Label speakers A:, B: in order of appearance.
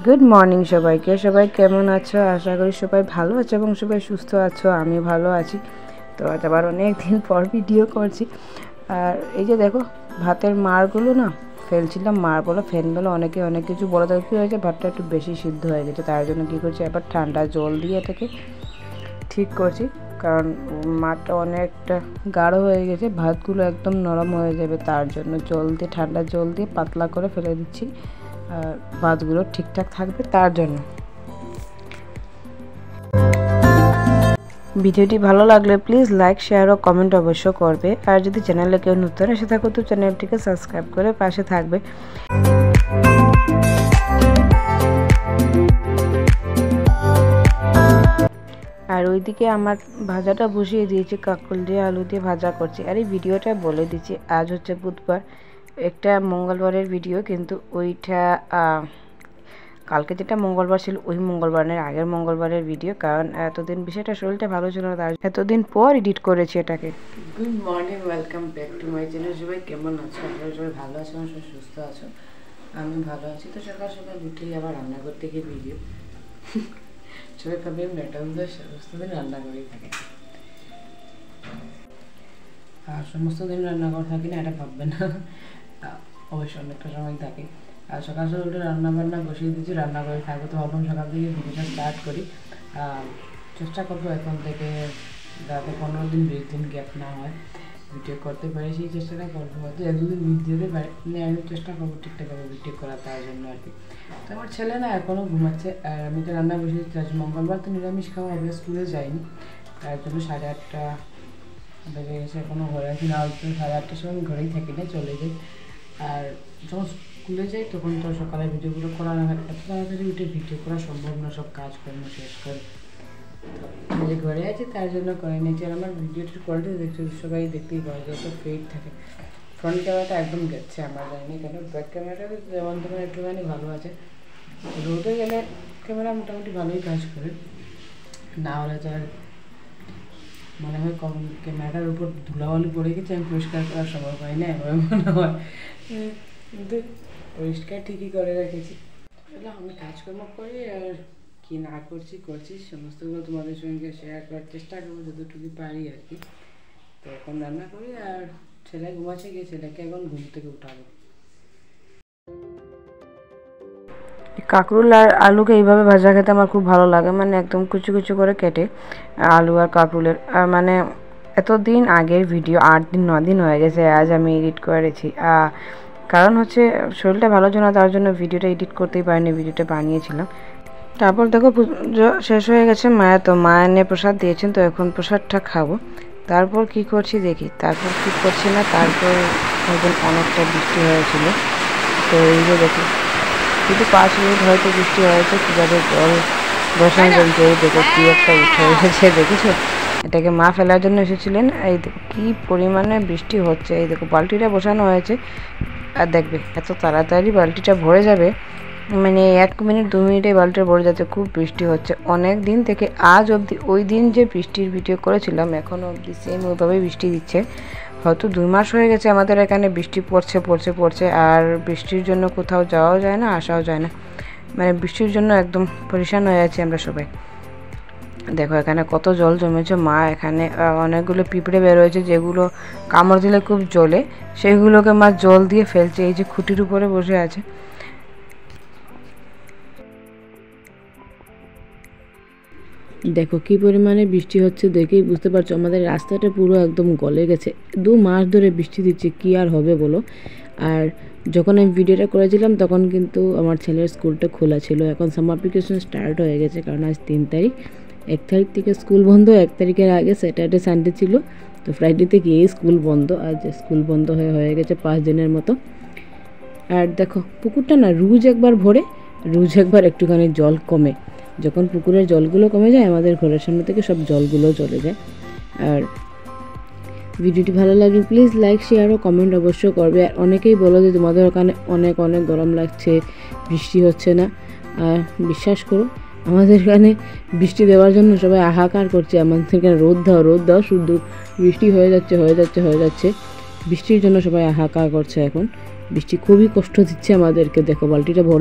A: Good morning সবাইকে। সবাই কেমন আছো? আশা করি সবাই ভালো আছো এবং সবাই সুস্থ আছো। আমি ভালো আছি। তো আজ আবার অনেক দিন পর ভিডিও করছি। আর এই যে দেখো ভাতের মারগুলো না ফেলছিলাম, মার বলো ফ্যান বলো অনেকে অনেক কিছু বলে, তার কী হয়েছে ভাতটা একটু বেশি সিদ্ধ হয়ে গেছে। তার জন্য কী করছি, এবার ঠান্ডা জল দিয়ে এটাকে ঠিক করছি, কারণ মারটা অনেকটা গাঢ় হয়ে গেছে, ভাতগুলো একদম নরম হয়ে যাবে। তার জন্য জল দিয়ে ঠান্ডা জল দিয়ে পাতলা করে ফেলে দিচ্ছি, আর ভাতগুলো ঠিকঠাক থাকবে তার জন্য। ভিডিওটি ভালো লাগলে প্লিজ লাইক শেয়ার ও কমেন্ট অবশ্য করবে। আর যদি চ্যানেলে কেউ নতুন এসে থাকো তো চ্যানেলটিকে সাবস্ক্রাইব করে পাশে থাকবে। আর ওইদিকে আমার ভাজাটা বসিয়ে দিয়েছি, কাঁকরোল দিয়ে আলু দিয়ে ভাজা করছি। আর এই ভিডিওটা বলে দিচ্ছি, আজ হচ্ছে বুধবার, একটা মঙ্গলবারের ভিডিও, কিন্তু ওইটা কালকে যেটা মঙ্গলবার ছিল ওই মঙ্গলবারের আগের মঙ্গলবারের ভিডিও, কারণ এতদিন বিষয়টা শরীরটা ভালো ছিল না, তার এতদিন পর এডিট করেছি এটাকে। Good morning, welcome back to my channel. সবাই কেমন আছো? আপনারা সবাই ভালো আছো, সবাই সুস্থ আছো, আমি ভালো আছি। তো সকাল সকাল উঠেই আবার রান্না করতে গিয়ে ভিডিও সবাই ভাবে মেটালদের সমস্ত দিন রান্না করেই থাকে, আর সমস্ত দিন রান্না করে থাকি না এটা ভাববে না, অবশ্যই অনেকটা সময় থাকে। আর সকাল সকাল উঠে রান্না বান্না বসিয়ে দিচ্ছি, রান্না করে থাকবো। তো ভাবলাম সকাল থেকে ভিডিওটা স্টার্ট করি। চেষ্টা করবো এখন থেকে যাতে 15 দিন 20 দিন গ্যাপ না হয়, ভিডিও করতে পারি সেই চেষ্টাটা করবো। হয়তো 1-2 দিন মিস দিতে পারি, আমি চেষ্টা করবো ঠিকঠাকভাবে ভিডিও করা, তার জন্য আর কি। তো আমার ছেলে না এখনও ঘুমাচ্ছে, আর আমি তো রান্না বসিয়ে দিচ্ছি। আজ মঙ্গলবার তো নিরামিষ খাওয়া হবে, স্কুলে যাইনি, তার জন্য 8:30 বেজে গেছে, এখনও ঘরে আছি না। হয়তো 8:30টার সময় আমি ঘরেই থাকি না, চলে যাই। আর যখন স্কুলে যাই তখন তো সকালে ভিডিওগুলো করা না হয়, এত তাড়াতাড়ি উঠে ভিডিও করা সম্ভব না, সব কাজকর্ম শেষ করে। যে ঘরে আছে তার জন্য করে নিয়েছি। আর আমার ভিডিওটির কোয়ালিটি দেখছি সবাই দেখতেই পাওয়া যায়, তো ফেড থাকে। ফ্রন্ট ক্যামেরাটা একদম গেছে আমার, জানি কেন। ব্যাক ক্যামেরাটা যেমন তেমন একটুখানি ভালো আছে, রোদে গেলে ক্যামেরা মোটামুটি ভালোই কাজ করে, না হলে তো আর মনে হয় কম ক্যামেরাটার উপর ধুলাবালি পড়ে গেছে, আমি পরিষ্কার করার সময় পাই না, এভাবে মনে হয়। কিন্তু পরিষ্কার ঠিকই করে রেখেছি। আমি কাজকর্ম করি, আর কি না করছি সমস্তগুলো তোমাদের সঙ্গে শেয়ার করার চেষ্টা করবো যতটুকু পারি আর কি। তো এখন রান্না করি, আর ছেলে ঘুমাচ্ছে, গিয়ে ছেলেকে এখন ঘুম থেকে উঠাবো। কাঁকরোল আর আলুকে এইভাবে ভাজা খেতে আমার খুব ভালো লাগে, মানে একদম কুচু কুচু করে কেটে আলু আর কাঁকরোলের। আর মানে এতদিন আগের ভিডিও, 8-9 দিন হয়ে গেছে আজ আমি এডিট করেছি। কারণ হচ্ছে শরীরটা ভালো ছিল না, তার জন্য ভিডিওটা এডিট করতেই পারিনি, ভিডিওটা বানিয়েছিলাম। তারপর দেখো পুজো শেষ হয়ে গেছে, মায়ের তো মা এনে প্রসাদ দিয়েছেন, তো এখন প্রসাদটা খাবো। তারপর কি করছি দেখি, তারপর কি করছি না। তারপর একদিন অনেকটা বৃষ্টি হয়েছিল, তো এই যে দেখো শুধু 5 মিনিট হয়তো বৃষ্টি হয়েছে, কীভাবে জল বসানো চলছে। এই দেখো কী একটা উঠে এসেছে, দেখেছো? এটাকে মা ফেলার জন্য এসেছিলেন। এই দেখো কী পরিমাণে বৃষ্টি হচ্ছে। এই দেখো বালতিটা বসানো হয়েছে, আর দেখবে এত তাড়াতাড়ি বালতিটা ভরে যাবে, মানে 1 মিনিট 2 মিনিটে বালতিটা ভরে যাচ্ছে। খুব বৃষ্টি হচ্ছে অনেক দিন থেকে, আজ অবধি। ওই দিন যে বৃষ্টির ভিডিও করেছিলাম এখনও অবধি সেম ওইভাবেই বৃষ্টি দিচ্ছে। হয়তো 2 মাস হয়ে গেছে আমাদের এখানে বৃষ্টি পড়ছে, আর বৃষ্টির জন্য কোথাও যাওয়াও যায় না, আসাও যায় না, মানে বৃষ্টির জন্য একদম পরেশান হয়ে আছি আমরা সবাই। দেখো এখানে কত জল জমেছে। মা এখানে অনেকগুলো পিঁপড়ে বেরোয়েছে, যেগুলো কামড় দিলে খুব জ্বলে, সেগুলোকে মা জল দিয়ে ফেলছে। এই যে খুঁটির উপরে বসে আছে। দেখো কি পরিমাণে বৃষ্টি হচ্ছে, দেখেই বুঝতে পারছো আমাদের রাস্তাটা পুরো একদম গলে গেছে। 2 মাস ধরে বৃষ্টি দিচ্ছে, কি আর হবে বলো। আর যখন আমি ভিডিওটা করেছিলাম তখন কিন্তু আমার ছেলের স্কুলটা খোলা ছিল, এখন সামার ভ্যাকেশন স্টার্ট হয়ে গেছে, কারণ আজ 3 তারিখ। 1 তারিখ থেকে স্কুল বন্ধ, 1 তারিখের আগে স্যাটারডে সানডে ছিল, তো ফ্রাইডেতে গিয়েই স্কুল বন্ধ। আজ স্কুল বন্ধ হয়ে গেছে 5 দিনের মতো। আর দেখো পুকুরটা না রোজ একবার ভরে, রোজ একবার একটুখানি জল কমে। যখন পুকুরের জলগুলো কমে যায় আমাদের ঘরের সামনে থেকে সব জলগুলো চলে যায়। আর ভিডিওটি ভালো লাগলে প্লিজ লাইক শেয়ার ও কমেন্ট অবশ্য করবে। আর অনেকেই বলো যে তোমাদের ওখানে অনেক গরম লাগছে, বৃষ্টি হচ্ছে না। আর বিশ্বাস করো আমাদের এখানে বৃষ্টি দেওয়ার জন্য সবাই হাহাকার করছে, আমাদের এখানে রোদ দাও, শুধু বৃষ্টি হয়ে যাচ্ছে। বৃষ্টির জন্য সবাই হাহাকার করছে এখন। বৃষ্টি খুবই কষ্ট দিচ্ছে আমাদেরকে। দেখো বালতিটা ভরে